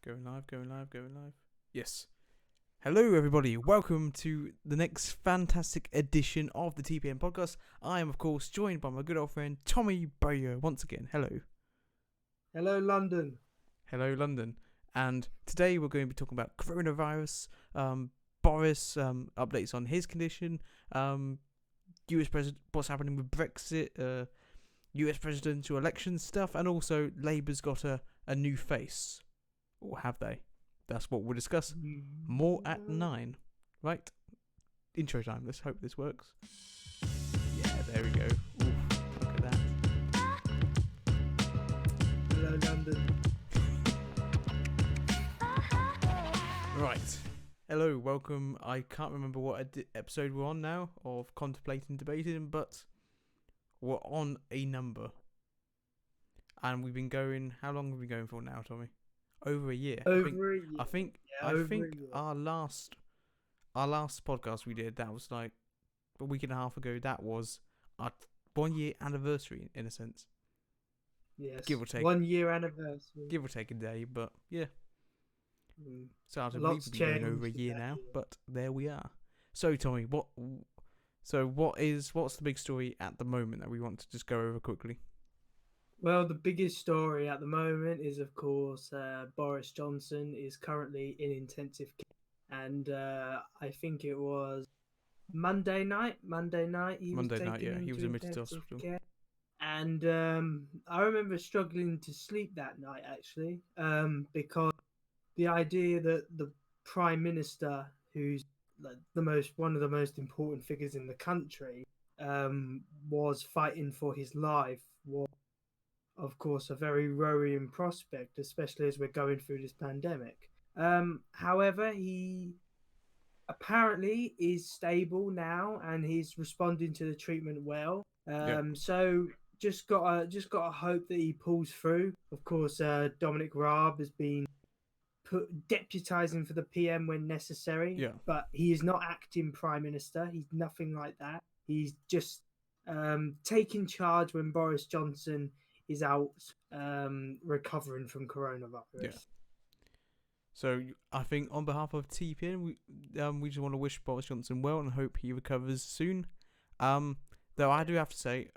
Going live, going live, going live. Yes. Hello, everybody. Welcome to the next fantastic edition of the TPM podcast. I am, of course, joined by my good old friend Tommy Bowyer once again. Hello. Hello, London. Hello, London. And today we're going to be talking about coronavirus, Boris, updates on his condition, US president, what's happening with Brexit, US presidential election stuff, and also Labour's got a new face. Or have they? That's what we'll discuss more at 9. Right? Intro time. Let's hope this works. Yeah, there we go. Oof, look at that. Hello, London. Right. Hello, welcome. I can't remember what episode we're on now of Contemplating Debating, but we're on a number. And we've been going... How long have we been going for now, Tommy? Over a year. Over a year. I think our last podcast we did, that was like a week and a half ago. That was our 1 year anniversary in a sense. Yes. Give or take 1 year anniversary. Give or take a day, but yeah. So I believe Lots we've been going over a changed year in that now, year. but there we are. So Tommy, what's the big story at the moment that we want to just go over quickly? Well, the biggest story at the moment is, of course, Boris Johnson is currently in intensive care. And I think it was Monday night he was taken Yeah, into he was admitted to intensive hospital. care. And I remember struggling to sleep that night, actually, because the idea that the Prime Minister, who's like one of the most important figures in the country, was fighting for his life, was, of course, a very worrying prospect, especially as we're going through this pandemic. However, he apparently is stable now and he's responding to the treatment well. So just gotta hope that he pulls through. Of course, Dominic Raab has been deputizing for the PM when necessary, but he is not acting prime minister. He's nothing like that. He's just taking charge when Boris Johnson is out recovering from coronavirus. Yeah. So I think on behalf of TPN, we just want to wish Boris Johnson well and hope he recovers soon. Though I do have to say,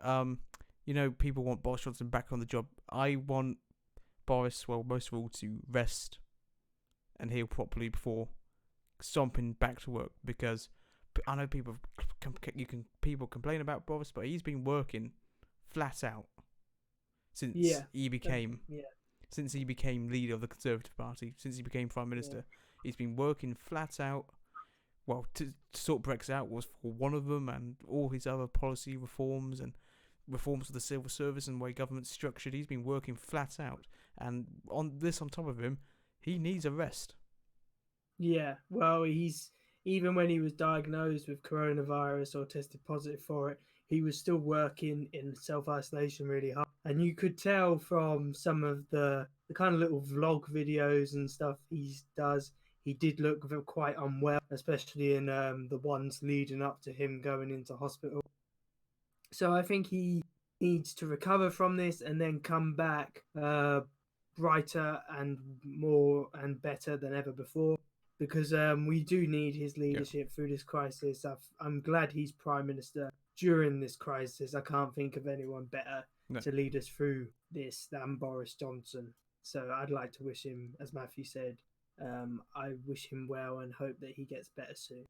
people want Boris Johnson back on the job. I want Boris, well, most of all, to rest and heal properly before stomping back to work, because I know people complain about Boris, but he's been working flat out since he became leader of the Conservative Party, since he became Prime Minister. He's been working flat out. Well, to sort Brexit out was for one of them, and all his other policy reforms and reforms of the civil service and the way government's structured. He's been working flat out, and on top of him, he needs a rest. Yeah, well, even when he was diagnosed with coronavirus or tested positive for it, he was still working in self-isolation really hard. And you could tell from some of the kind of little vlog videos and stuff he does, he did look quite unwell, especially in the ones leading up to him going into hospital. So I think he needs to recover from this and then come back brighter and more and better than ever before, because we do need his leadership through this crisis. I'm glad he's Prime Minister during this crisis. I can't think of anyone better to lead us through this than Boris Johnson. So I'd like to wish him, as Matthew said, I wish him well and hope that he gets better soon.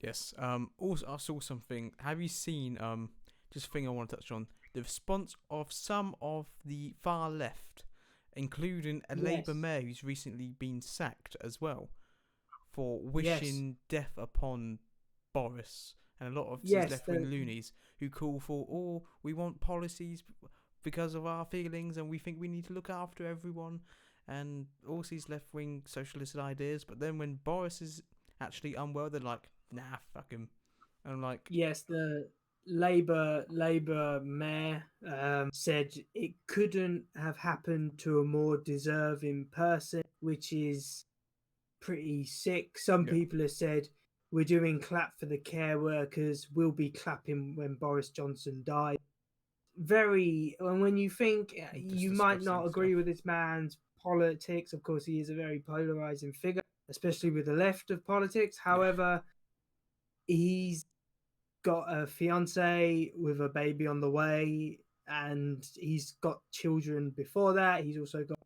Yes. Also, I saw something. Have you seen, just a thing I want to touch on, the response of some of the far left, including a Labour mayor who's recently been sacked as well, for wishing death upon Boris, and a lot of left-wing loonies who call for, we want policies because of our feelings and we think we need to look after everyone, and all these left-wing socialist ideas. But then when Boris is actually unwell, they're like, nah, fuck him. And I'm like, yes, the Labour mayor said it couldn't have happened to a more deserving person, which is pretty sick. Some people have said, we're doing clap for the care workers, we'll be clapping when Boris Johnson died. very, and when you think Just you might disgusting not stuff. agree with this man's politics, of course, he is a very polarizing figure, especially with the left of politics. Yeah, However, he's got a fiance with a baby on the way, and he's got children before that. He's also got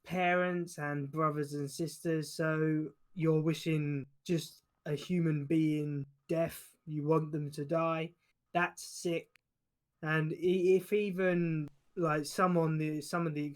parents and brothers and sisters. So you're wishing just a human being death. You want them to die. That's sick. And if even like some of the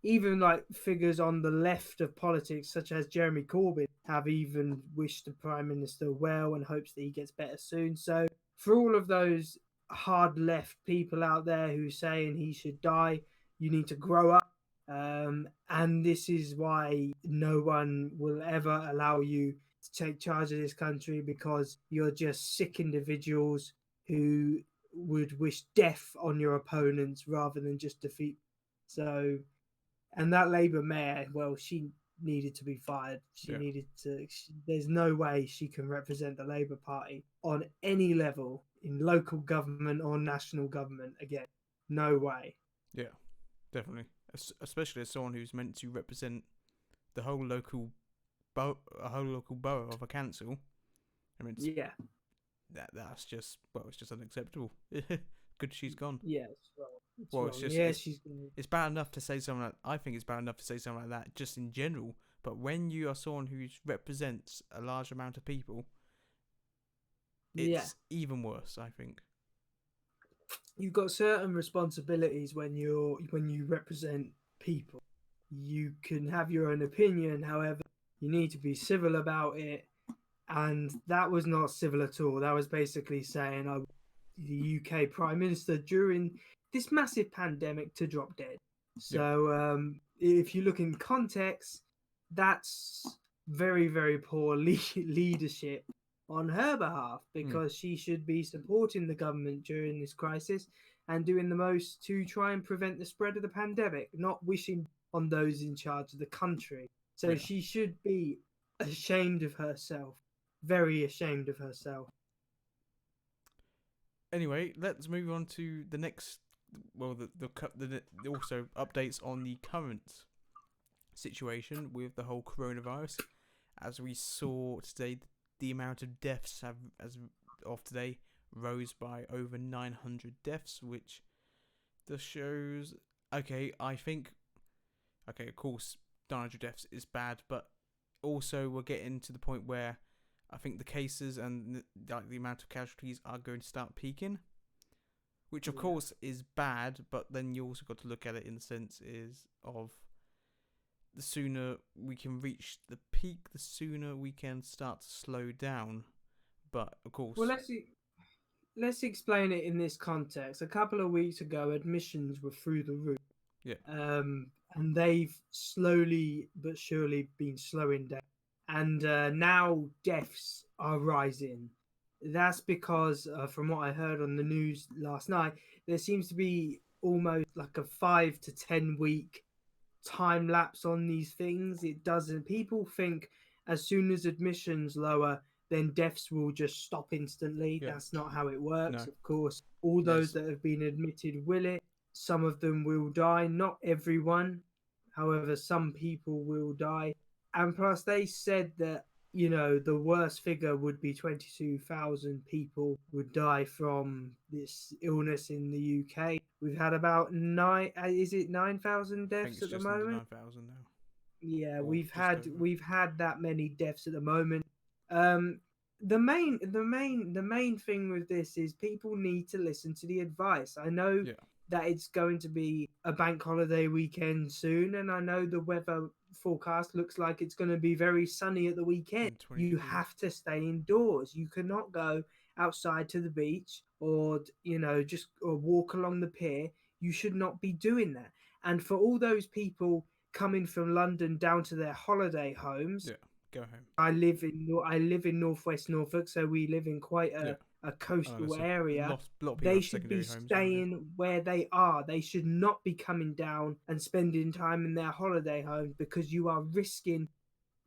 even like figures on the left of politics, such as Jeremy Corbyn, have even wished the prime minister well and hopes that he gets better soon. So for all of those hard left people out there who saying he should die, you need to grow up. And this is why no one will ever allow you to take charge of this country, because you're just sick individuals who would wish death on your opponents rather than just defeat. So, and that Labour mayor, well, she needed to be fired. She yeah, needed to. There's no way she can represent the Labour Party on any level in local government or national government again. No way. yeah, definitely. Especially as someone who's meant to represent the whole local, a whole local borough of a council. I mean, Yeah. that's just, well, it's just unacceptable. Good, she's gone. Yeah. It's wrong. It's Well, it's wrong. just Yeah, she's gonna. it's bad enough to say something. I think it's bad enough to say something like that just in general. But when you are someone who represents a large amount of people, Yeah. it's even worse. I think. You've got certain responsibilities when you represent people. You can have your own opinion, however, you need to be civil about it. And that was not civil at all. That was basically saying I the UK Prime Minister during this massive pandemic to drop dead. Yeah. So if you look in context, that's very, very poor leadership on her behalf, Mm. because she should be supporting the government during this crisis and doing the most to try and prevent the spread of the pandemic, not wishing on those in charge of the country. So Yeah. she should be ashamed of herself, very ashamed of herself. Anyway, let's move on to the next. Well, the also updates on the current situation with the whole coronavirus. As we saw today, the amount of deaths have, as of today, rose by over 900 deaths, which just shows. Okay, I think. Okay, of course, 900 deaths is bad, but also we're getting to the point where I think the cases and like the amount of casualties are going to start peaking, which of Yeah. course is bad. But then you also got to look at it in the sense is of the sooner we can reach the peak, the sooner we can start to slow down. But of Well, course, let's explain it in this context. A couple of weeks ago, admissions were through the roof, yeah, and they've slowly but surely been slowing down. And now deaths are rising. That's because, from what I heard on the news last night, there seems to be almost like a 5 to 10 week time lapse on these things. It doesn't. People think as soon as admissions lower, then deaths will just stop instantly. yeah, That's not how it works. no, Of course, all those there's that have been admitted will it. Some of them will die. Not everyone. However, some people will die. And plus, they said that, the worst figure would be 22,000 people would die from this illness in the UK. We've had about is it 9,000 I think deaths it's at the just under moment? 9,000 now, Yeah, or just over. we've had that many deaths at the moment. The main thing with this is people need to listen to the advice. I know Yeah, that it's going to be a bank holiday weekend soon, and I know the weather forecast looks like it's going to be very sunny at the weekend. and You 23. have to stay indoors. You cannot go outside to the beach, or just or walk along the pier. You should not be doing that. And for all those people coming from London down to their holiday homes, Yeah, go home. I live in northwest Norfolk, so we live in quite Yeah, a I know coastal there's area. a lot of people They have should be secondary homes around here. staying where they are. They should not be coming down and spending time in their holiday homes, because you are risking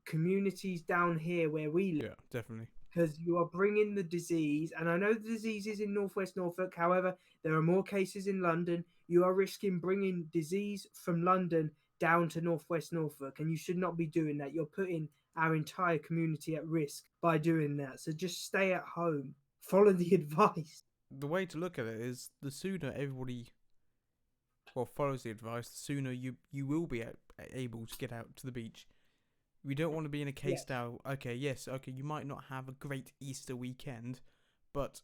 communities down here where we live. Yeah, definitely. because you are bringing the disease. And I know the disease is in Northwest Norfolk. However, there are more cases in London. You are risking bringing disease from London down to Northwest Norfolk, and you should not be doing that. You're putting our entire community at risk by doing that. So just stay at home. Follow the advice. The way to look at it is the sooner everybody follows the advice, the sooner you will be able to get out to the beach. We don't want to be in a case Yes. now. Okay, yes, okay, you might not have a great Easter weekend, but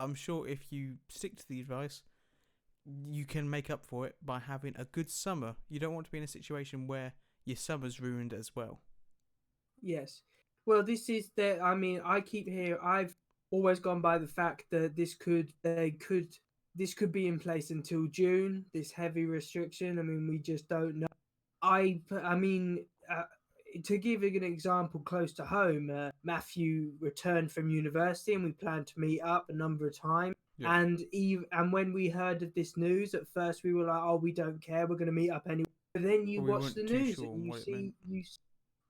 I'm sure if you stick to the advice, you can make up for it by having a good summer. You don't want to be in a situation where your summer's ruined as well. Yes. Well, this is the. I mean, I keep here. I've always gone by the fact that this could be in place until June. This heavy restriction. I mean, we just don't know. I mean, to give an example close to home, Matthew returned from university, and we planned to meet up a number of times. Yeah, And when we heard of this news, at first we were like, "Oh, we don't care. We're going to meet up anyway." But then you but we watch the weren't too news sure and on you what it meant. see you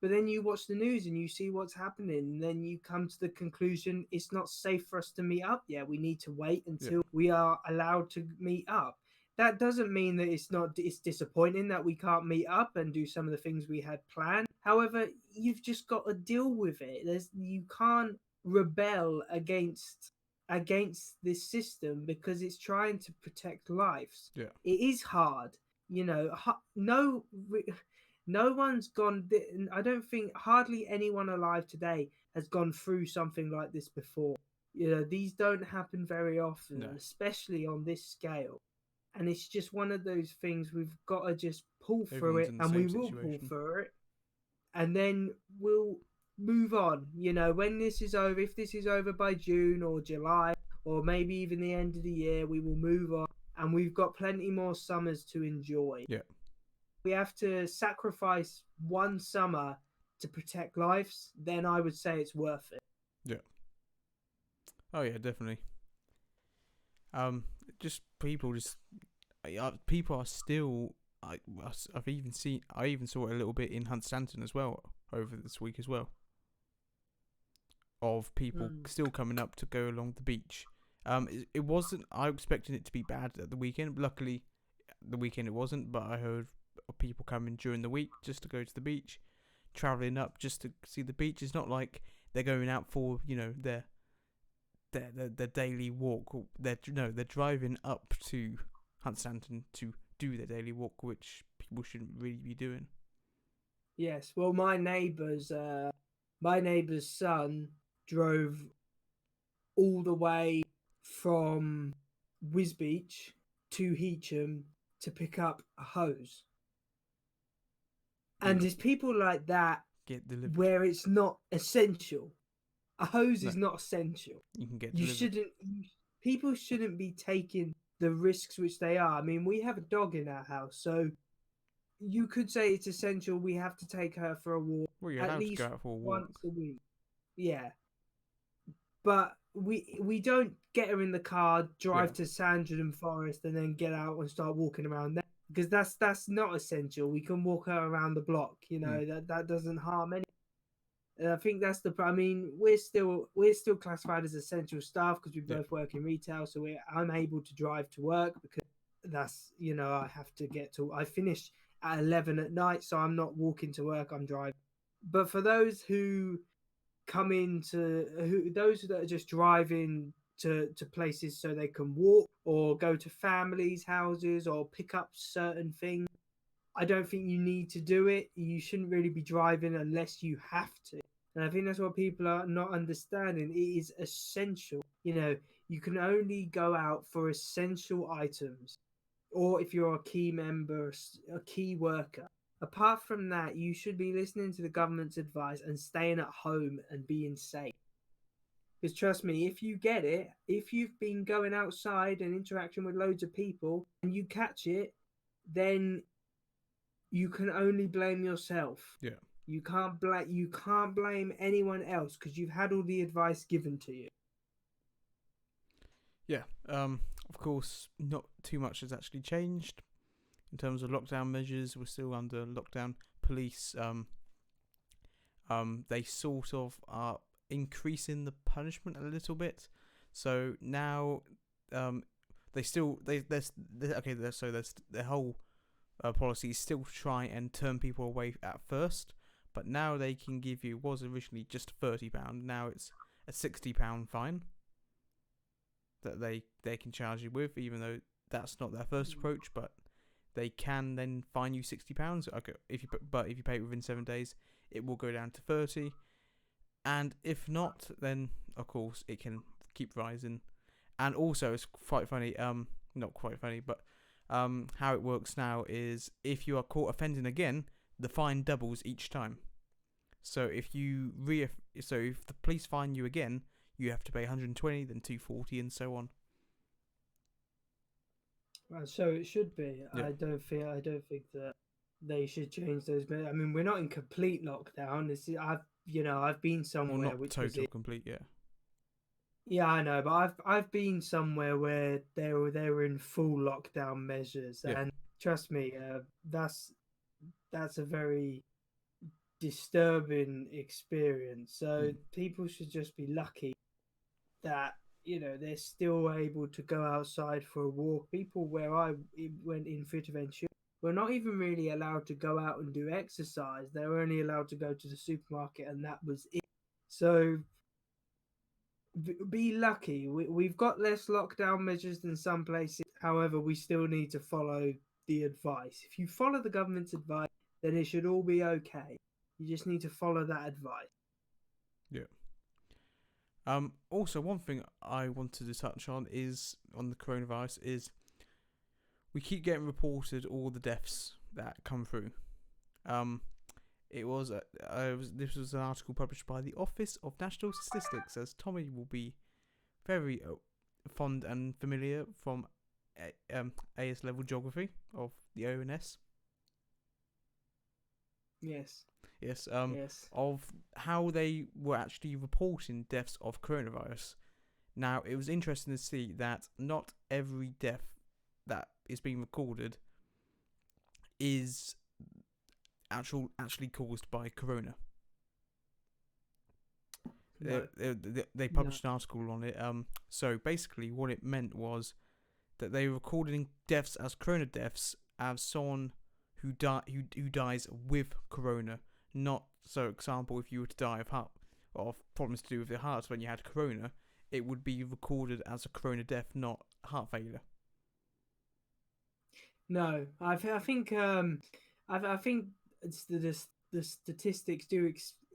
but then you watch the news and you see what's happening, and then you come to the conclusion it's not safe for us to meet up yet. We need to wait Yeah, until we are allowed to meet up. That doesn't mean that it's disappointing that we can't meet up and do some of the things we had planned. However, you've just got to deal with it. You can't rebel against this system because it's trying to protect lives. yeah, It is hard, you know. No one's gone. I don't think hardly anyone alive today has gone through something like this before. You know, these don't happen very often, no. and especially on this scale. And it's just one of those things we've got to just pull through Everyone's it, in the and we same will pull situation. through it, and then we'll move on. You know, when this is over, if this is over by June or July, or maybe even the end of the year, we will move on, and we've got plenty more summers to enjoy. Yeah, We have to sacrifice one summer to protect lives, then I would say it's worth it. yeah. Oh yeah, definitely. Just people are still. I've even seen. I even saw it a little bit in Hunstanton as well over this week as well. Of people Mm. still coming up to go along the beach. It wasn't. I expected it to be bad at the weekend. But luckily, the weekend it wasn't. But I heard of people coming during the week just to go to the beach, traveling up just to see the beach. It's not like they're going out for their daily walk. They're driving up to Hunstanton to do their daily walk, which people shouldn't really be doing. Yes. Well, my neighbor's son drove all the way from Wisbeach to Heacham to pick up a hose. And Yeah, there's people like that get delivered. where it's not essential. A hose No, is not essential. you can get You delivered. shouldn't. People shouldn't be taking the risks which they are. I mean, we have a dog in our house, so you could say it's essential. We have to take her for a walk Well, you're at allowed to go least out for a once walk. a week. Yeah, but we don't get her in the car, Yeah. drive to Sandringham Forest, and then get out and start walking around there because that's not essential. We can walk her around the block. You Hmm. know that doesn't harm any. And I think that's the. I mean, we're still classified as essential staff because we Yeah. both work in retail, so I'm able to drive to work because that's I have to get to. I finish at 11 at night, so I'm not walking to work. I'm driving. But for those who those that are just driving to places so they can walk or go to families' houses or pick up certain things, I don't think you need to do it. You shouldn't really be driving unless you have to. And I think that's what people are not understanding. It is essential. You can only go out for essential items, or if you're a key member, a key worker. Apart from that, you should be listening to the government's advice and staying at home and being safe. Because trust me, if you get it, if you've been going outside and interacting with loads of people and you catch it, then you can only blame yourself. Yeah. You can't blame anyone else because you've had all the advice given to you. Yeah. Of course, not too much has actually changed in terms of lockdown measures. We're still under lockdown. Police. They sort of are increasing the punishment a little bit. So now, um, they still there's okay. So there's the whole policy is still to try and turn people away at first, but now they can give you, was originally just £30. Now it's a £60 fine that they can charge you with, even though that's not their first approach. But they can then fine you £60. Okay, if you pay it within 7 days, it will go down to 30. And if not, then of course it can keep rising. And also, it's quite funny. Not quite funny, but how it works now is if you are caught offending again, the fine doubles each time. So if if the police fine you again, you have to pay 120, then 240, and so on. So it should be. Yeah. I don't think that they should change those. I mean, we're not in complete lockdown. I've been Well, somewhere not which was total complete, yeah. yeah, I know, but I've been somewhere where they were in full lockdown measures, Yeah. and trust me, that's a very disturbing experience. So people should just be lucky that they're still able to go outside for a walk. People where I went in Fuerteventura were not even really allowed to go out and do exercise. They were only allowed to go to the supermarket, and that was it. So be lucky. We've got less lockdown measures than some places. However, we still need to follow the advice. If you follow the government's advice, then it should all be okay. You just need to follow that advice. Yeah. Also, one thing I wanted to touch on is on the coronavirus is we keep getting reported all the deaths that come through. This was an article published by the Office of National Statistics, as Tommy will be very fond and familiar from AS level geography of the ONS. Yes. Yes. Yes. Of how they were actually reporting deaths of coronavirus. Now, it was interesting to see that not every death that is being recorded is actually caused by corona. No. They published an article on it. So basically, what it meant was that they were recording deaths as corona deaths as someone who dies with corona. Not so. Example, if you were to die of problems to do with your heart when you had corona, it would be recorded as a corona death, not heart failure. No, I think I think it's the statistics do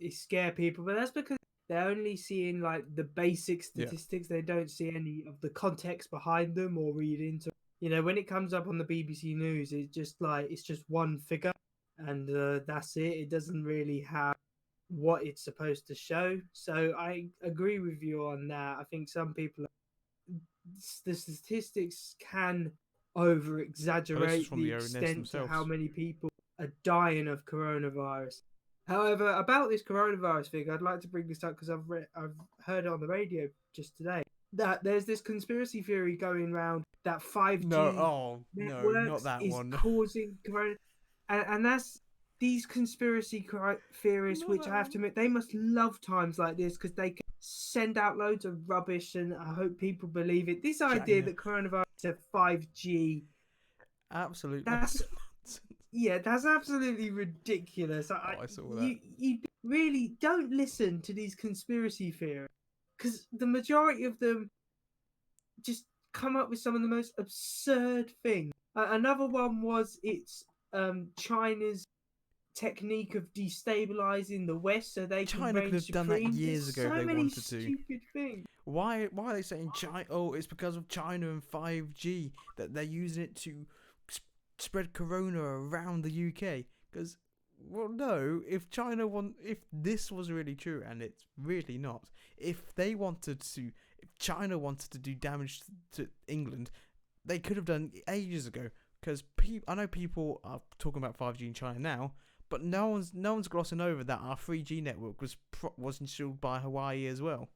scare people, but that's because they're only seeing like the basic statistics. Yeah. They don't see any of the context behind them or read into. When it comes up on the BBC News, it's just one figure, and that's it. It doesn't really have what it's supposed to show. So I agree with you on that. I think some people, the statistics can over exaggerate the extent to how many people are dying of coronavirus. However, about this coronavirus thing, I'd like to bring this up because I've heard it on the radio just today that there's this conspiracy theory going around that 5G networks is causing corona, and that's these conspiracy theorists, which I have to admit, they must love times like this because they can send out loads of rubbish, and I hope people believe it. This idea that coronavirus is 5G, absolutely, that's absolutely ridiculous. I saw that. You really don't listen to these conspiracy theories because the majority of them just come up with some of the most absurd things. Another one was China's technique of destabilizing the West so they China can could have done that years ago. So they many wanted to. Stupid things. Why are they saying China? Oh, it's because of China and 5G that they're using it to spread corona around the UK. Because, well, no. If this was really true, and it's really not. If China wanted to do damage to England, they could have done ages ago. Because I know people are talking about 5G in China now. But no one's glossing over that our 3G network was installed by Hawaii as well.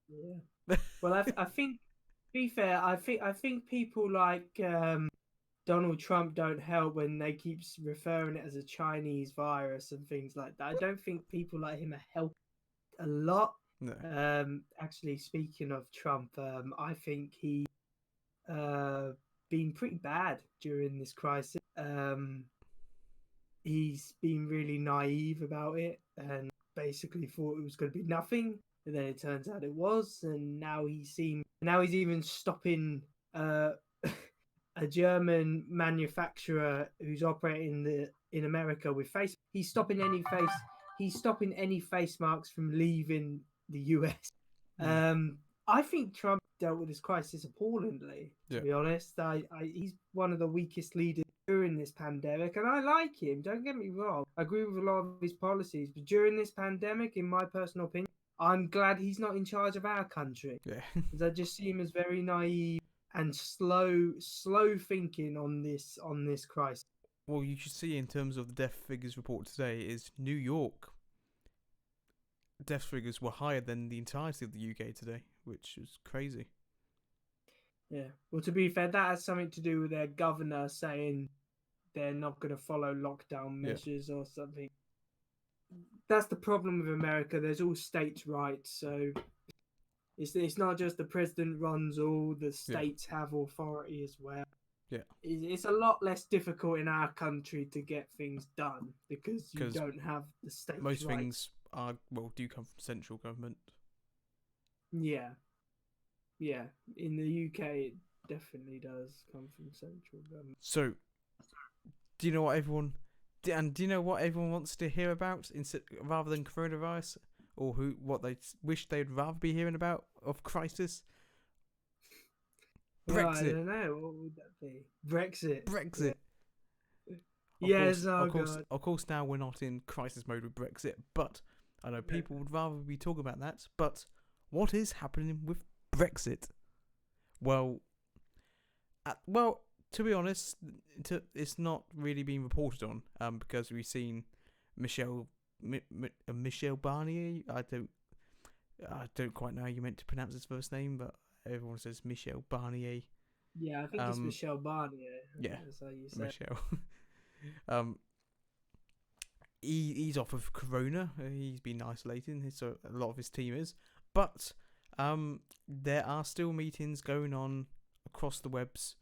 Yeah. Well, I think, to be fair, I think people like Donald Trump don't help when they keep referring it as a Chinese virus and things like that. I don't think people like him are helping a lot. No. Actually, speaking of Trump, I think he uh, been pretty bad during this crisis. He's been really naive about it and basically thought it was going to be nothing, and then it turns out it was. And now he's even stopping uh, a German manufacturer who's operating in America with face. He's stopping any face marks from leaving the US. Mm. I think Trump dealt with this crisis appallingly. To Yeah. be honest, he's one of the weakest leaders during this pandemic, and I like him. Don't get me wrong. I agree with a lot of his policies, but during this pandemic, in my personal opinion, I'm glad he's not in charge of our country, Yeah. because I just see him as very naive and slow thinking on this crisis. Well, you should see in terms of the death figures reported today is New York death figures were higher than the entirety of the UK today, which is crazy. Yeah. Well, to be fair, that has something to do with their governor saying they're not going to follow lockdown Yeah. measures or something. That's the problem with America. There's all states' rights, so it's not just the president runs all. The Yeah. states have authority as well. Yeah. It's a lot less difficult in our country to get things done because you Because don't have the states' most rights. things do come from central government. Yeah, yeah. In the UK, it definitely does come from central government. So, do you know what everyone? Do you know what everyone wants to hear about instead rather than coronavirus, or what they wish they'd rather be hearing about of crisis? Well, I Brexit. don't know. What would that be? Brexit. Brexit. Of Yes, course, oh god. of course. Now we're not in crisis mode with Brexit, but I know people would rather be talking about that. But what is happening with Brexit? Well, to be honest, it's not really been reported on. Because we've seen Michelle Barnier. I don't quite know how you meant to pronounce his first name, but everyone says Michelle Barnier. Yeah, I think it's Michelle Barnier. Yeah, That's how you say Michelle. He's off of Corona. He's been isolating. So a lot of his team is, but there are still meetings going on across the webs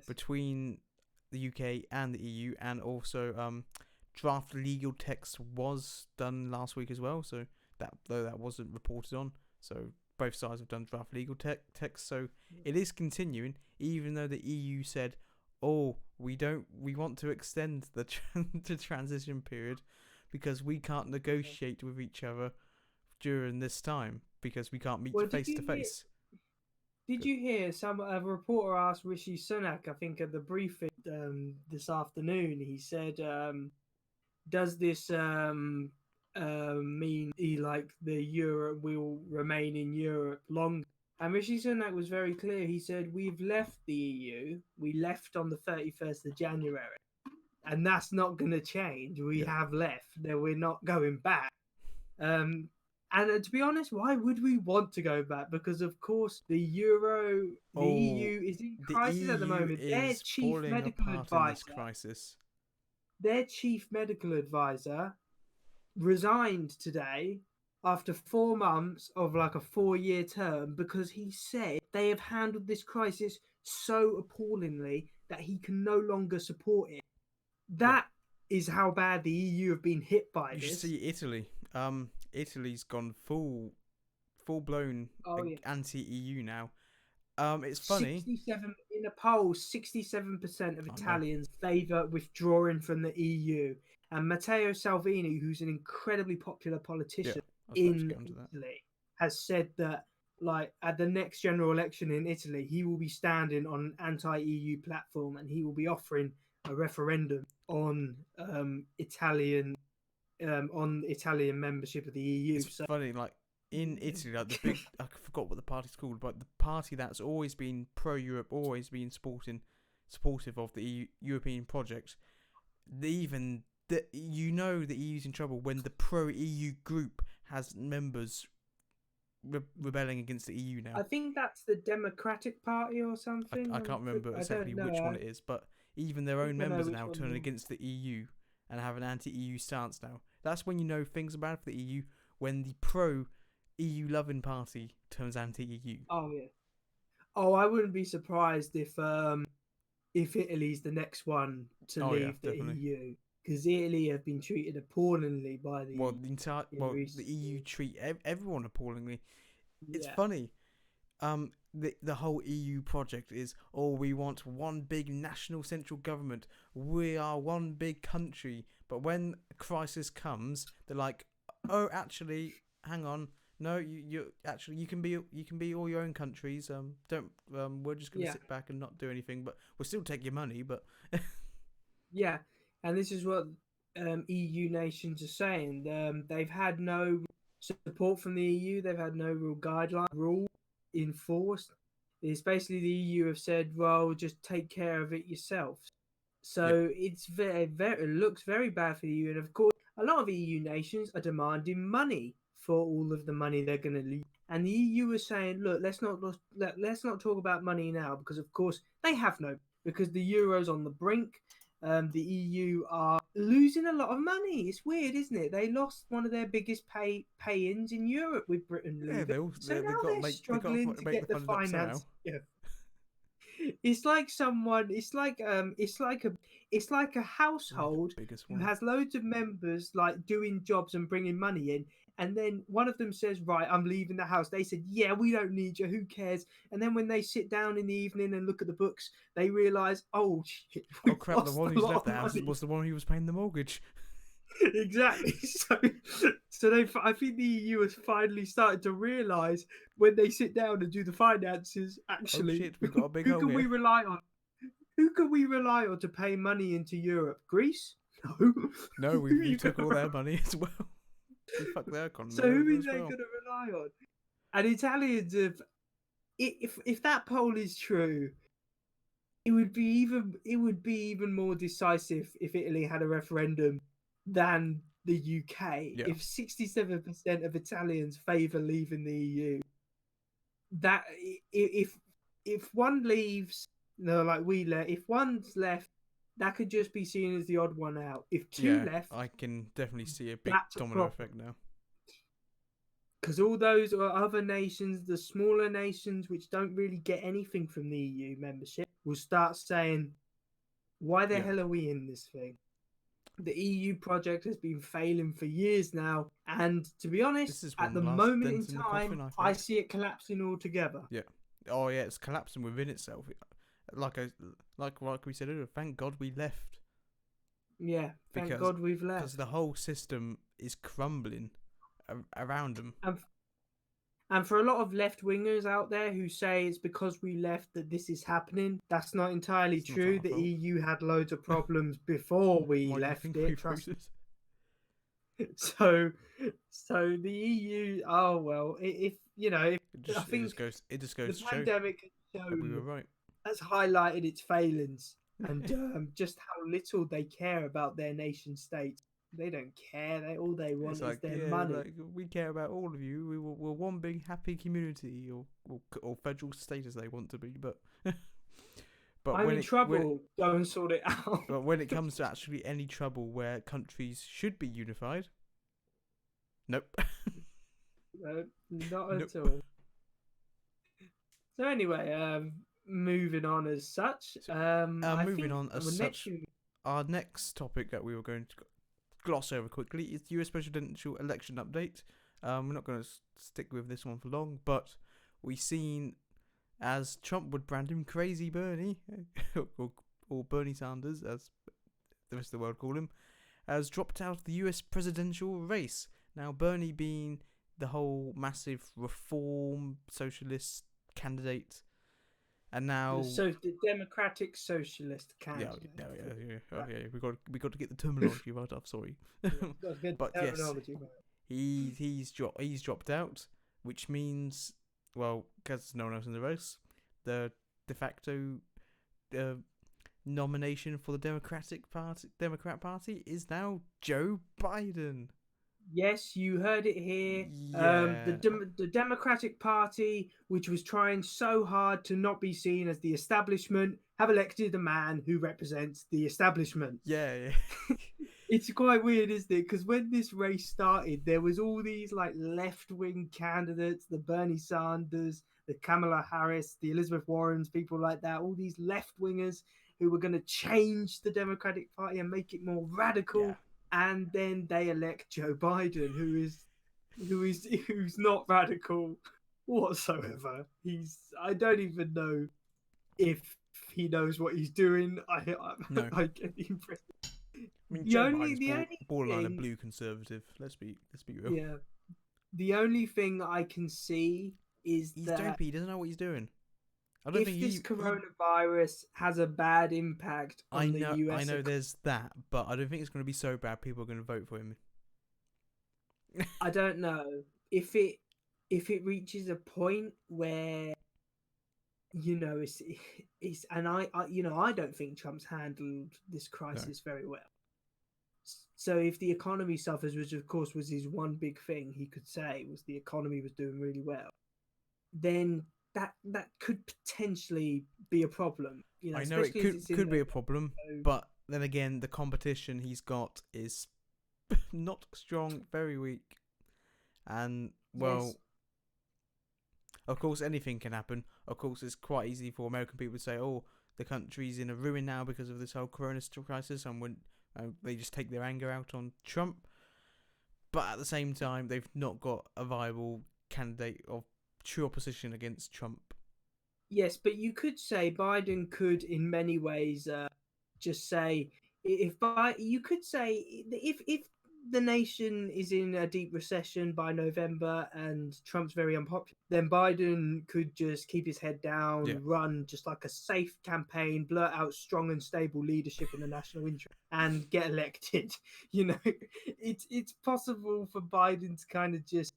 between the UK and the EU, and also draft legal text was done last week as well. So that wasn't reported on. So both sides have done draft legal text. So it is continuing, even though the EU said, "Oh, we want to extend the the transition period because we can't negotiate with each other during this time because we can't meet face to face." Did you hear a reporter asked Rishi Sunak, I think at the briefing this afternoon, he said, does this mean the Europe will remain in Europe longer? And Rishi Sunak was very clear. He said, we've left the EU. We left on the 31st of January. And that's not going to change. We have left. We're not going back. And to be honest, why would we want to go back? Because, of course, the EU is in crisis at the moment. Their chief medical advisor, in this crisis. Their chief medical advisor resigned today after 4 months of like a 4-year term because he said they have handled this crisis so appallingly that he can no longer support it. That is how bad the EU have been hit by this. You see Italy. Italy's gone full blown anti-EU now. It's funny. 67 in a poll, 67% of Italians favour withdrawing from the EU, and Matteo Salvini, who's an incredibly popular politician in Italy, has said that at the next general election in Italy, he will be standing on an anti-EU platform and he will be offering a referendum on Italian membership of the EU. It's funny, in Italy, the big I forgot what the party's called, but the party that's always been pro-Europe, always been supportive of the European project. The EU's in trouble when the pro-EU group has members rebelling against the EU now. I think that's the Democratic Party or something. I can't remember exactly which one it is, but even their own members are now turning against the EU and have an anti-EU stance now. That's when you know things are bad for the EU, when the pro EU loving party turns anti-EU. Oh yeah. Oh, I wouldn't be surprised if Italy's the next one to Oh yeah, leave the definitely. EU, because Italy have been treated appallingly by the Well, EU in the recent EU years. treat everyone appallingly. It's Yeah, funny. The whole EU project is, oh, we want one big national central government. We are one big country. But when a crisis comes, they're like, oh, actually, hang on. No, you actually you can be all your own countries. Don't we're just gonna yeah, sit back and not do anything, but we'll still take your money. But yeah. And this is what EU nations are saying. They've had no support from the EU. They've had no real guideline rule enforced. It's basically the EU have said, "Well, just take care of it yourself." yep, So it's it looks very bad for the EU, and of course, a lot of EU nations are demanding money for all of the money they're going to lose. And the EU is saying, "Look, let's not talk about money now, because of course they have no, because the euro's on the brink. The EU are losing a lot of money. It's weird, isn't it? They lost one of their biggest pay-ins in Europe with Britain yeah, leaving, so they now got to they're make they got struggling to to make the get the funds up somehow. finance. Yeah, it's like someone. It's like a Ooh, the household biggest who one. has loads of members like doing jobs and bringing money in, and then one of them says, "Right, I'm leaving the house." They said, "Yeah, we don't need you. Who cares?" And then when they sit down in the evening and look at the books, they realize, "Oh shit, Oh we've crap! The lost one a who's lot left of the house money." was the one who was paying the mortgage. Exactly. So I think the EU has finally started to realize when they sit down and do the finances, Oh actually, shit, we got a big who hole can we here. rely on? Who can we rely on to pay money into Europe? Greece? No. No, Who are we you going took to all their rely? money as well. We fucked their So economy who over are as they well. going to rely on? And Italians have, if that poll is true, it would be even more decisive if Italy had a referendum than the UK. Yeah, If 67% of Italians favour leaving the EU, that if one leaves, no, like we let, if one's left, that could just be seen as the odd one out. If two yeah, left, I can definitely see a big that's a domino problem. effect now. Because all those other nations, the smaller nations which don't really get anything from the EU membership, will start saying, why the Yeah, hell are we in this thing? The EU project has been failing for years now, and to be honest, this is at one the of the last moment in dents in the time, coffin, I I think. see it collapsing altogether. Yeah. Oh yeah, it's collapsing within itself. Like I like we said earlier. Thank God we left Yeah, thank because God we've because left. the whole system is crumbling around them. And And for a lot of left wingers out there who say it's because we left that this is happening, that's not entirely It's not true. our The fault. EU had loads of problems before we Why do you left think we it. Trust voted? me. So the EU. Oh well, if you know, I think It just the goes to show pandemic has that we shown, were right. has highlighted its failings, and just how little they care about their nation states. They don't care. All they It's want is like, their yeah, money. like we care about all of you. We're one big happy community, or federal state as they want to be. But but I'm in trouble. Go and sort it out. when it comes to actually any trouble where countries should be unified, nope, No, not at nope. all. So anyway, moving on as such. So, I moving think on as the next such, thing. our next topic that we were going to gloss over quickly is the US presidential election update. We're not going to stick with this one for long, but we've seen, as Trump would brand him, Crazy Bernie, or Bernie Sanders, as the rest of the world call him, has dropped out of the US presidential race. Now, Bernie being the whole massive reform socialist candidate, and now So the Democratic Socialist yeah, candidate. oh, Right. yeah, we got to get the terminology right. I'm sorry, Yeah, got to get but the yes, terminology right. he's dropped out, which means, well, because no one else in the race, the de facto uh, nomination for the Democrat Party is now Joe Biden. Yes, you heard it here. Yeah, The Democratic Party, which was trying so hard to not be seen as the establishment, have elected a man who represents the establishment. yeah, yeah. It's quite weird, isn't it? Because when this race started, there was all these like left-wing candidates, the Bernie Sanders, the Kamala Harris, the Elizabeth Warrens, people like that, all these left-wingers who were going to change the Democratic Party and make it more Yeah. radical. And then they elect Joe Biden, who's not radical whatsoever. I don't even know if he knows what he's doing. No. I get the impression. I mean, The Joe only Biden's the only borderline a thing, blue conservative. Let's be real. yeah, the only thing I can see is He's that dopey. He doesn't know what he's doing. I don't think if this he. coronavirus has a bad impact on the I US know. There's that, but I don't think it's going to be so bad. People are going to vote for him. I don't know if it reaches a point where it's and I don't think Trump's handled this No. crisis very well. So if the economy suffers, which of course was his one big thing he could say was the economy was doing really well, then that could potentially be a problem. I know it Especially as it's in could be the a problem, so, but then again, the competition he's got is not strong, very weak, and yes, well, of course, anything can happen. Of course, it's quite easy for American people to say, "Oh, the country's in a ruin now because of this whole corona crisis," and when they just take their anger out on Trump. But at the same time, they've not got a viable candidate of true opposition against Trump. yes, but you could say Biden could, in many ways, just say you could say if the nation is in a deep recession by November and Trump's very unpopular, then Biden could just keep his head Yeah, down, run just like a safe campaign, blurt out strong and stable leadership in the national interest, and get elected. It's possible for Biden to kind of just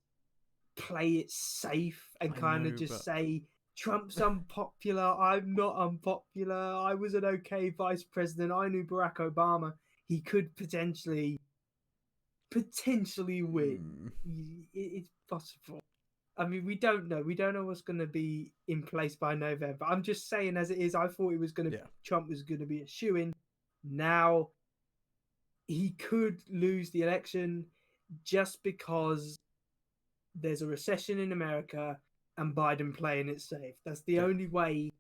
play it safe and I kind of know, just but say Trump's unpopular. I'm not unpopular. I was an okay vice president. I knew Barack Obama. He could potentially win. mm, It's possible. I mean, we don't know. We don't know what's going to be in place by November. I'm just saying, as it is, I thought it was going to yeah, Trump was going to be a shoo-in. Now he could lose the election just because there's a recession in America and Biden playing it safe. That's the yeah. only way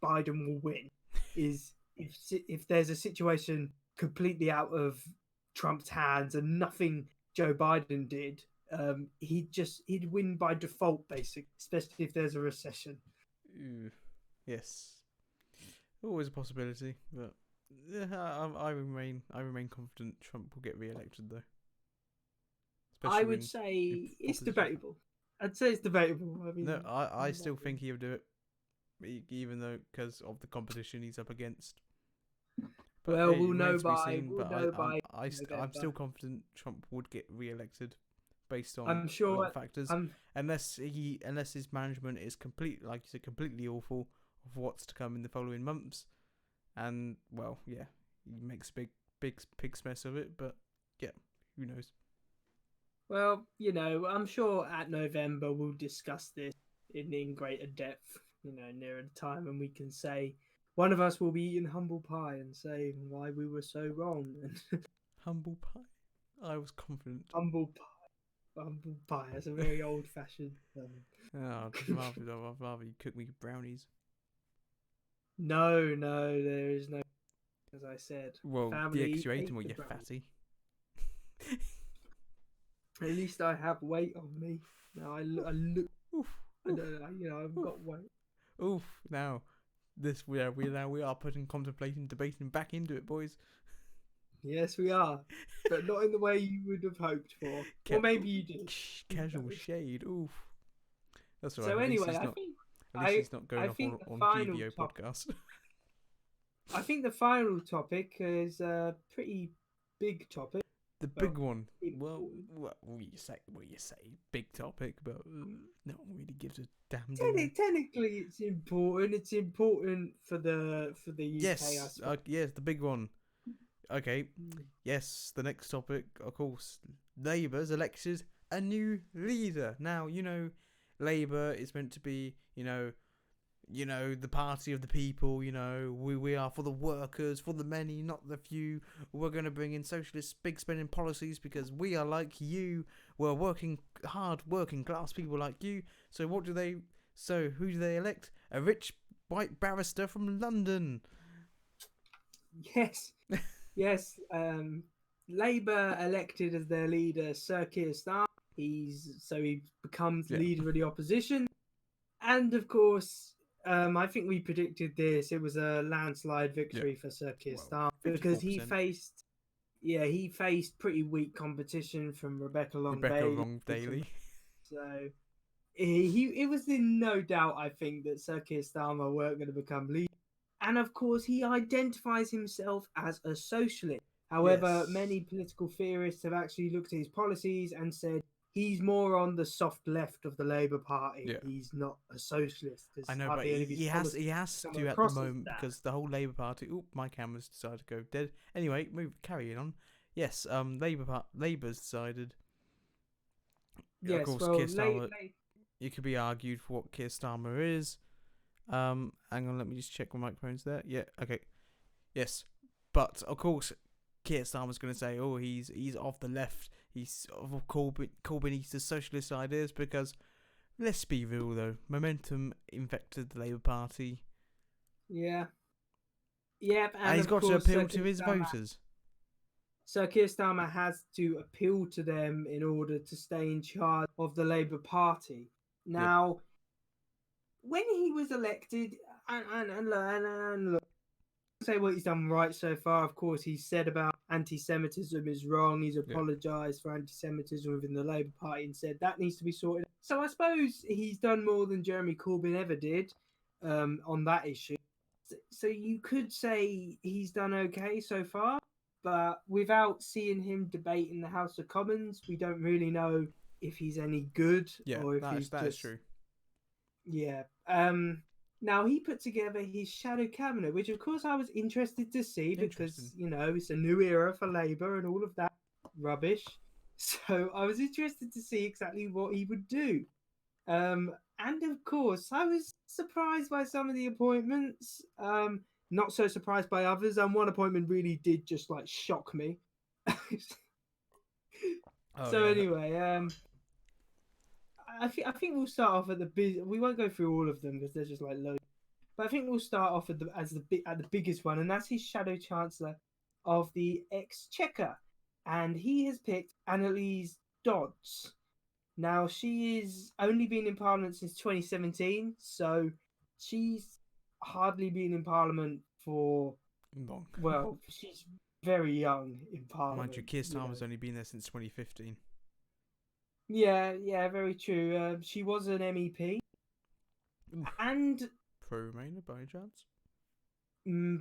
Biden will win. Is if there's a situation completely out of Trump's hands and nothing Joe Biden did, he'd win by default, basically. Especially if there's a recession. Ooh, yes, always a possibility, but yeah, I remain confident Trump will get re-elected though, I especially would when if say it's opposition. debatable. I'd say it's debatable. I No, mean, I still think he'll do it, even though because of the competition he's up against. But well, it remains to be seen. we'll But know by I'm November. still confident Trump would get re-elected, based on I'm a lot sure. of factors. I'm Unless his management is like you said, completely awful of what's to come in the following months, and well, yeah, he makes big mess of it. But yeah, who knows? Well, I'm sure at November we'll discuss this in greater depth, nearer the time, and we can say one of us will be eating humble pie and say why we were so wrong. And Humble pie. I was confident. humble pie. That's a very old-fashioned. Oh, I'd rather you cook me brownies. No, there is no. As I said, Well, yeah, because family you ate them, ate well, the you brownie. fatty. At least I have weight on me. Now I look. Oof, I oof, don't. I've oof, got weight. oof. Now, we are putting contemplating, debating back into it, boys. Yes, we are, but not in the way you would have hoped for, or maybe you did. Who Casual knows? shade. Oof. That's alright. So At least anyway, he's I not. think At least I he's not I going off think the on final GVO topic. podcast. I think the final topic is a pretty big topic. The Well, big one. Well, important. what you say? What you say? Big topic, but no one really gives a damn, do they? Technically, it's important. It's important for the UK, I Yes. suppose. Yes, the big one. Okay. Mm. Yes, the next topic, of course. Labour's elected a new leader. Now, Labour is meant to be, the party of the people. We are for the workers, for the many, not the few. We're going to bring in socialist big spending policies because we are like you. We're working hard, working class people like you. So what do they? So who do they elect? A rich white barrister from London. Yes, yes. Labour elected as their leader Sir Keir Starmer. He becomes Yeah. leader of the opposition, and of course, I think we predicted this. It was a landslide victory for Sir Keir Well, Starmer because 54%. he faced pretty weak competition from Rebecca Long Rebecca Bailey. Wrong Daily. So it was in no doubt, I think, that Sir Keir Starmer weren't going to become leader. And of course, he identifies himself as a socialist. However, Yes. many political theorists have actually looked at his policies and said he's more on the soft left of the Labour Party. Yeah. He's not a socialist because I know, but hardly any of his he has policies come to at the across as moment that. because the whole Labour Party. Oop, my camera's decided to go dead. Anyway, carrying on. Yes, Labour's decided. Of Yes, course, well, Keir Starmer. It could be argued for what Keir Starmer is. Hang on, let me just check my microphone's there. Yeah, okay. Yes, but of course, Keir Starmer's going to say, "Oh, he's off the left. He's of Corbynistas socialist ideas." Because let's be real, though, momentum infected the Labour Party, yeah, yep, and and he's of got to course, appeal to his voters. Sir Keir Starmer has to appeal to them in order to stay in charge of the Labour Party. Yep. Now, when he was elected, and look, say what he's done right so far. Of course, he said about anti-Semitism is wrong. He's Yeah. apologised for anti-Semitism within the Labour Party and said that needs to be sorted. So I suppose he's done more than Jeremy Corbyn ever did on that issue. So you could say he's done okay so far, but without seeing him debate in the House of Commons, we don't really know if he's any good or if he's that is just true. yeah. Now he put together his shadow cabinet, which of course I was interested to see because it's a new era for Labour and all of that rubbish. So I was interested to see exactly what he would do. And of course I was surprised by some of the appointments. Not so surprised by others. And one appointment really did just like shock me. Anyway, I think we'll start off at we won't go through all of them because there's just like loads. But I think we'll start off at the biggest one, and that's his shadow chancellor of the Exchequer, and he has picked Annalise Dodds. Now she is only been in Parliament since 2017, so she's hardly been in Parliament for long. Well, she's very young in Parliament. Mind you, Keir Starmer's only been there since 2015. Yeah, very true. She was an MEP, and pro-Remainer by any chance?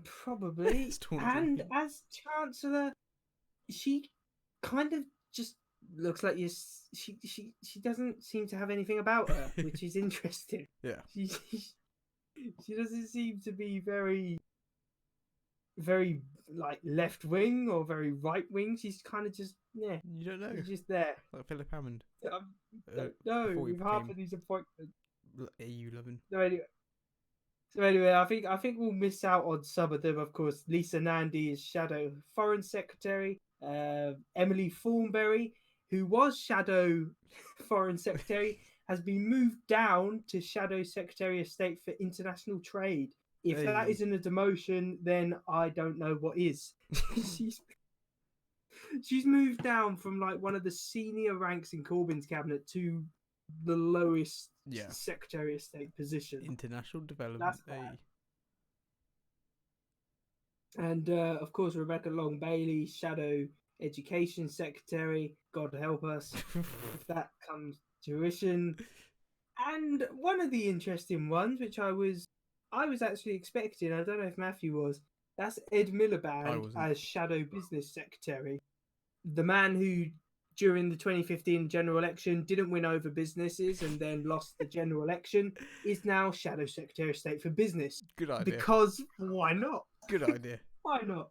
Probably. And as Chancellor, she kind of just looks like she doesn't seem to have anything about her, which is interesting. Yeah. She doesn't seem to be very like left wing or very right wing. She's kind of just You don't know. She's just there. Like Philip Hammond. No, with half of these appointments. EU loving. So anyway, I think we'll miss out on some of them. Of course, Lisa Nandy is Shadow Foreign Secretary. Emily Thornberry, who was Shadow Foreign Secretary, has been moved down to Shadow Secretary of State for International Trade. If that isn't a demotion, then I don't know what is. She's moved down from like one of the senior ranks in Corbyn's cabinet to the lowest Secretary of State position. International development. That's bad. And of course, Rebecca Long Bailey, Shadow Education Secretary. God help us if that comes to fruition. And one of the interesting ones, which I was actually expecting, I don't know if Matthew was, that's Ed Miliband as Shadow Business Secretary. The man who, during the 2015 general election, didn't win over businesses and then lost the general election, is now Shadow Secretary of State for Business. Good idea. Because why not? Good idea. Why not?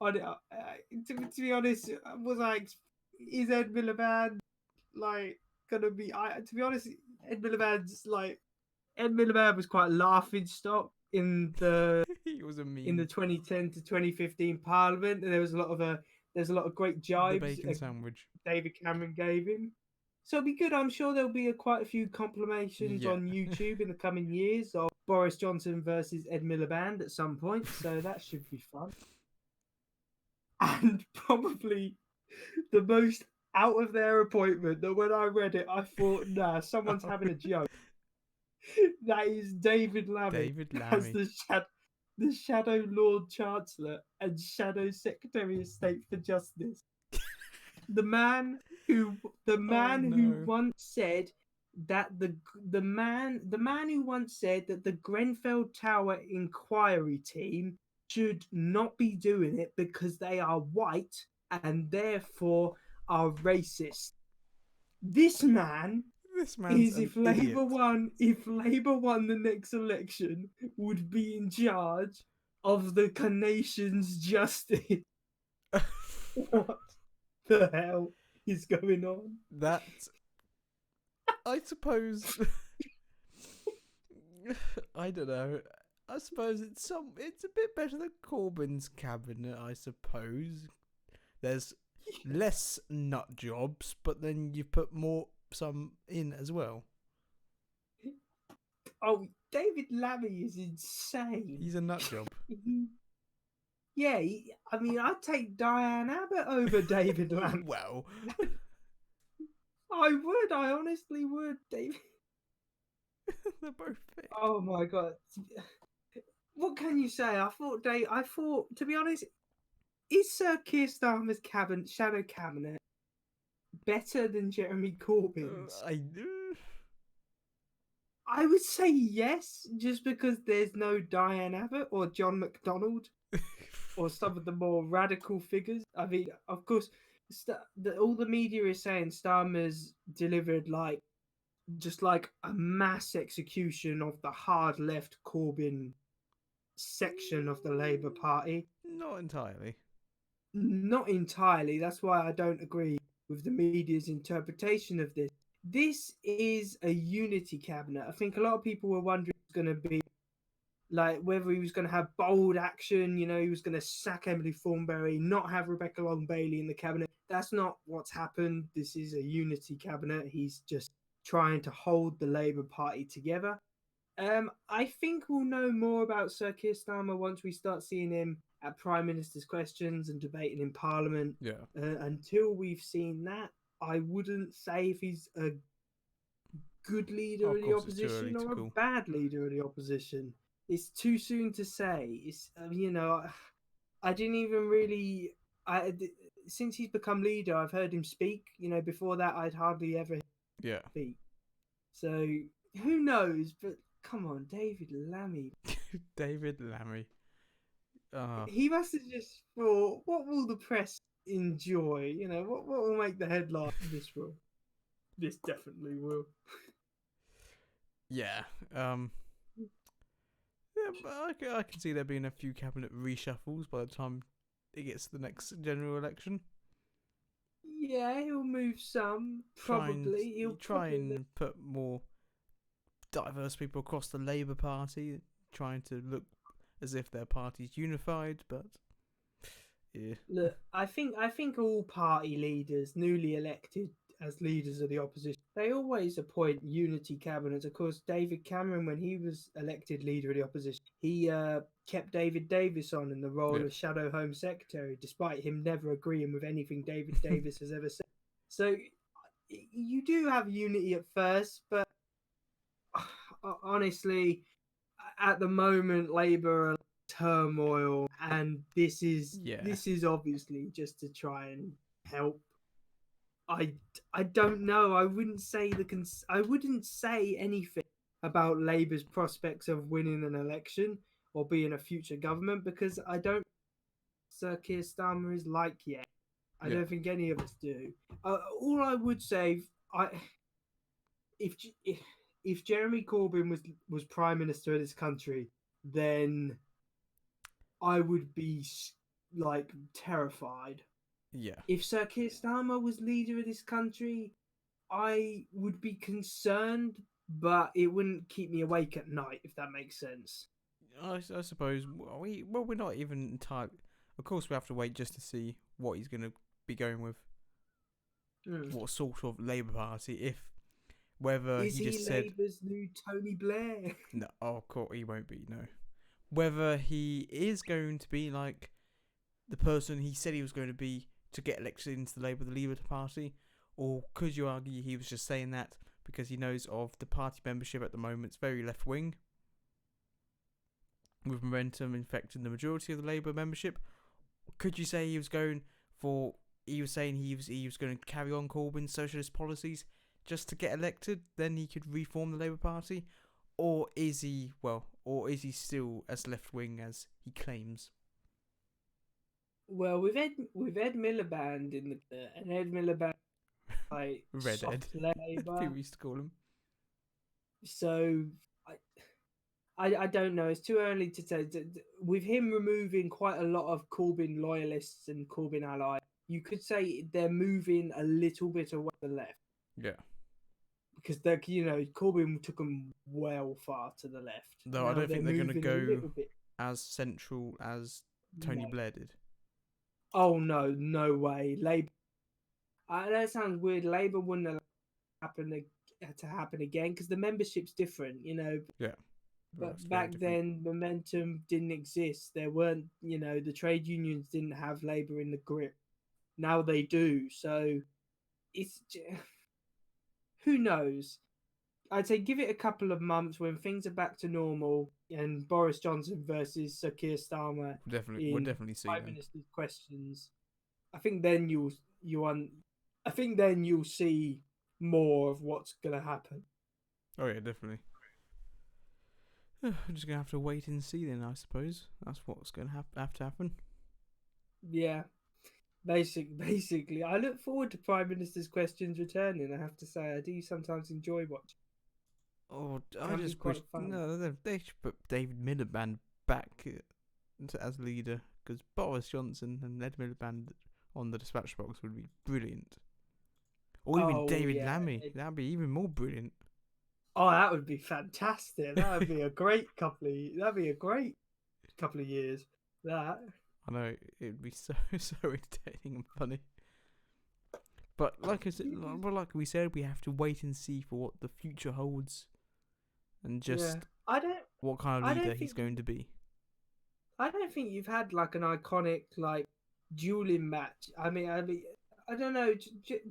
To be honest, is Ed Miliband like gonna be? To be honest, Ed Miliband's like Ed Miliband was quite a laughing stock He was a in the meme. 2010 to 2015 Parliament, and there's a lot of great The jibes bacon sandwich. David Cameron gave him. So it'll be good. I'm sure there'll be quite a few compilations Yeah. on YouTube in the coming years of Boris Johnson versus Ed Miliband at some point. So that should be fun. And probably the most out of their appointment that when I read it, I thought, nah, someone's having a joke. That is David Lammy David as Lammy. the Shadow Lord Chancellor and Shadow Secretary of State for Justice. The man who Oh no. once said that the man who once said that the Grenfell Tower inquiry team should not be doing it because they are white and therefore are racist. This man This man's is an Labour idiot. won the next election, would be in charge of the nation's justice. What the hell is going on? That, I suppose. I don't know. I suppose it's a bit better than Corbyn's cabinet, I suppose. There's less nut jobs, but then you put some in as well. Oh, David Lammy is insane. He's a nut job. Yeah, I mean, I'd take Diane Abbott over David Lammy. Well, I would. I honestly would, David. they're both fit. Oh my god. What can you say? I thought, to be honest, is Sir Keir Starmer's shadow cabinet better than Jeremy Corbyn's? I would say yes, just because there's no Diane Abbott or John McDonnell or some of the more radical figures. I mean, of course, all the media is saying Starmer's delivered just like a mass execution of the hard left Corbyn section of the Labour Party. Not entirely. Not entirely. That's why I don't agree with the media's interpretation of this. This is a unity cabinet. I think a lot of people were wondering if it was going to be like whether he was going to have bold action. You know, he was going to sack Emily Thornberry, not have Rebecca Long Bailey in the cabinet. That's not what's happened. This is a unity cabinet. He's just trying to hold the Labour Party together. I think we'll know more about Sir Keir Starmer once we start seeing him at Prime Minister's questions and debating in Parliament. Yeah. Until we've seen that, I wouldn't say if he's a good leader of the opposition or a bad leader of the opposition. It's too soon to say. It's I didn't even really. Since he's become leader, I've heard him speak. You know, before that, I'd hardly ever heard him speak. So who knows? But come on, David Lammy. David Lammy. He must have just thought, what will the press enjoy? You know, what will make the headline? This definitely will. Yeah. Yeah, but I can see there being a few cabinet reshuffles by the time it gets to the next general election. Yeah, he'll move some. Probably. He'll try and put more diverse people across the Labour Party, trying to look as if their party's unified, but yeah. Look, I think all party leaders, newly elected as leaders of the opposition, they always appoint unity cabinets. Of course, David Cameron, when he was elected leader of the opposition, he kept David Davis on in the role of Shadow Home Secretary, despite him never agreeing with anything David Davis has ever said. So you do have unity at first, but honestly, at the moment, Labour are turmoil, and this is obviously just to try and help. I don't know. I wouldn't say anything about Labour's prospects of winning an election or being a future government, because I don't Sir Keir Starmer is like yet. I don't think any of us do. All I would say, if Jeremy Corbyn was Prime Minister of this country, then I would be like terrified. Yeah. If Sir Keir Starmer was leader of this country, I would be concerned but it wouldn't keep me awake at night, if that makes sense. I suppose we're not even entirely. Of course, we have to wait just to see what he's going to be going with, Mm. what sort of Labour Party, if whether Is he he just said Labour's new Tony Blair? no. Oh, of course he won't be. No, whether he is going to be like the person he said he was going to be to get elected into the Labour Party, or could you argue he was just saying that because he knows of the party membership at the moment? It's very left wing, with momentum infecting the majority of the Labour membership. Could you say he was going for? He was saying he was going to carry on Corbyn's socialist policies just to get elected. Then he could reform the Labour Party, or is he still as left wing as he claims? Well, with Ed Miliband in the and Ed Miliband like Red Ed, soft Labour, people used to call him. so I don't know. It's too early to say. With him removing quite a lot of Corbyn loyalists and Corbyn allies, you could say they're moving a little bit away to the left Yeah. because Corbyn took them well far to the left. Though I Now don't they're think they're going to moving a go little bit. as central as Tony No. Blair did. Oh no, no way. Labour. That sounds weird. Labour wouldn't allow to happen again because the membership's different. Yeah. Well, that's But very back different. then, momentum didn't exist. There weren't, the trade unions didn't have Labour in the grip. Now they do. So it's who knows. I'd say give it a couple of months when things are back to normal and Boris Johnson versus Sir Keir Starmer We'll in definitely see Prime then. Minister's questions. I think then I think then you'll see more of what's gonna happen. Oh yeah, definitely. We're just gonna have to wait and see then, I suppose. That's what's gonna have to happen. Yeah, basically, I look forward to Prime Minister's questions returning. I have to say, I do sometimes enjoy watching. Oh, It I can be just wish quite fun. they should put David Miliband back as leader, because Boris Johnson and Ed Miliband on the dispatch box would be brilliant. Or even Oh David yeah. Lammy, that'd be even more brilliant. Oh, that would be fantastic. That would be a great couple of years. That. I know it'd be so so entertaining and funny. But like I said, like we said, we have to wait and see for what the future holds, and Yeah. just what kind I of leader don't he's think going to be. I don't think you've had like an iconic like dueling match. I don't know.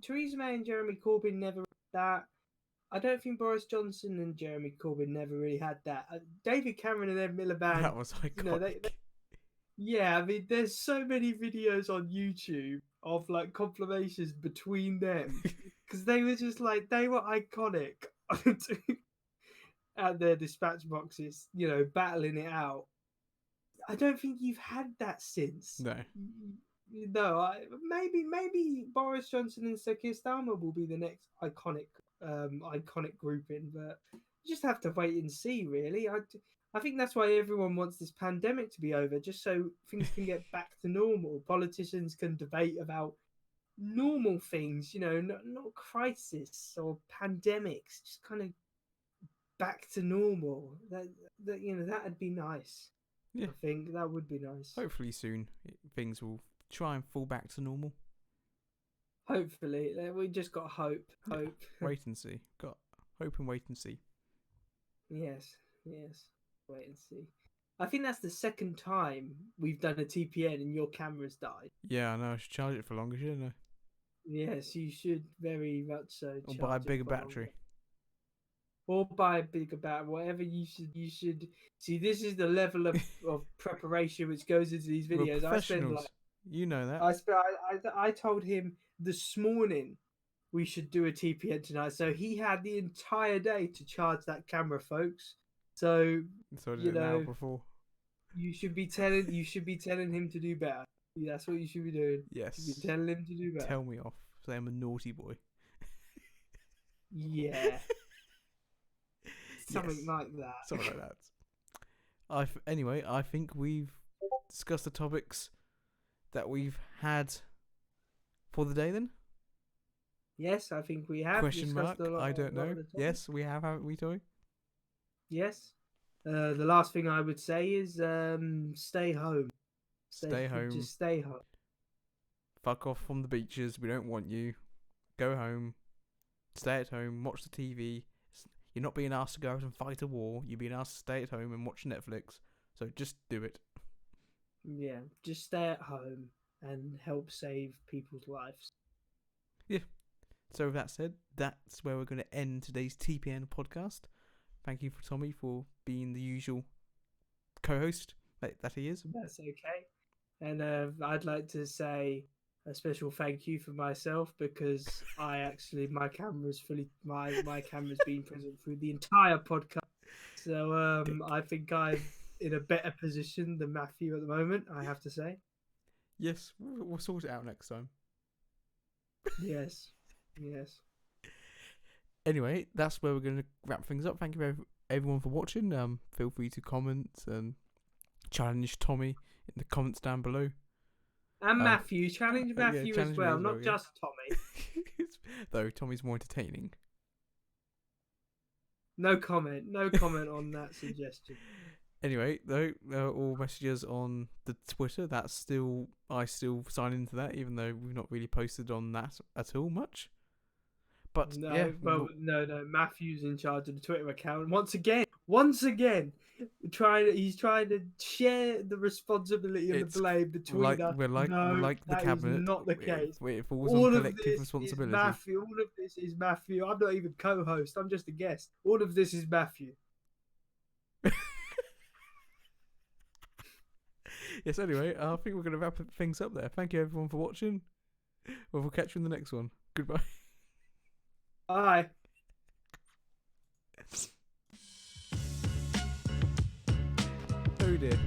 Theresa May and Jeremy Corbyn never had that. I don't think Boris Johnson and Jeremy Corbyn never really had that. David Cameron and Ed Miliband, That was they iconic. yeah. I mean, there's so many videos on YouTube of like compilations between them because they were just like they were iconic at their dispatch boxes, battling it out. I don't think you've had that since. No. No, maybe Boris Johnson and Sir Keir Starmer will be the next iconic grouping, but you just have to wait and see. Really, I think that's why everyone wants this pandemic to be over, just so things can get back to normal. Politicians can debate about normal things, not crisis or pandemics, just kind of back to normal. That'd be nice. Yeah. I think that would be nice. Hopefully soon things will try and fall back to normal. Hopefully, we just got hope. Yeah. Hope. Wait and see. Got hope and wait and see. Yes. Wait and see. I think that's the second time we've done a TPN and your camera's died. Yeah, I know. I should charge it for longer, shouldn't I? Yes, you should very much so. Or buy a charge it bigger for battery. longer. Or buy a bigger battery. Whatever you should see. This is the level of preparation which goes into these We're videos. I spend professionals. like You know that. I told him this morning we should do a TPN tonight, so he had the entire day to charge that camera, folks. So So I did it an hour before. you should be telling him to do better. That's what you should be doing. Yes. You should be telling him to do better. Tell me off. Say I'm a naughty boy. Yeah. Something Yes. like that. Something like that. Anyway, I think we've discussed the topics that we've had for the day then. Yes, I think we have Question discussed mark? I don't a lot know. of the topics. Yes, we have, haven't we, Tommy? Yes. The last thing I would say is stay home. Stay home. Just stay home. Fuck off from the beaches. We don't want you. Go home. Stay at home. Watch the TV. You're not being asked to go out and fight a war. You're being asked to stay at home and watch Netflix. So just do it. Yeah, just stay at home and help save people's lives. Yeah. So with that said, that's where we're going to end today's TPN podcast. Thank you for Tommy for being the usual co-host that he is. That's okay. And I'd like to say a special thank you for myself because my camera's been present through the entire podcast. So I think I'm in a better position than Matthew at the moment, I have to say. Yes, we'll sort it out next time. Yes. Yes. Anyway, that's where we're going to wrap things up. Thank you everyone for watching. Feel free to comment and challenge Tommy in the comments down below. And Matthew, challenge Matthew challenge as well, me not just Tommy. Though Tommy's more entertaining. No comment on that suggestion. Anyway, though, all messages on the Twitter, I still sign into that, even though we've not really posted on that at all much. But no, yeah, no. Matthew's in charge of the Twitter account once again. He's trying to share the responsibility and the blame between us. We're like the cabinet. Is not the case. It falls on collective responsibility. Matthew. All of this is Matthew. I'm not even co-host. I'm just a guest. All of this is Matthew. Yes. Anyway, I think we're going to wrap things up there. Thank you everyone for watching. We'll catch you in the next one. Goodbye. Bye. Oh dear.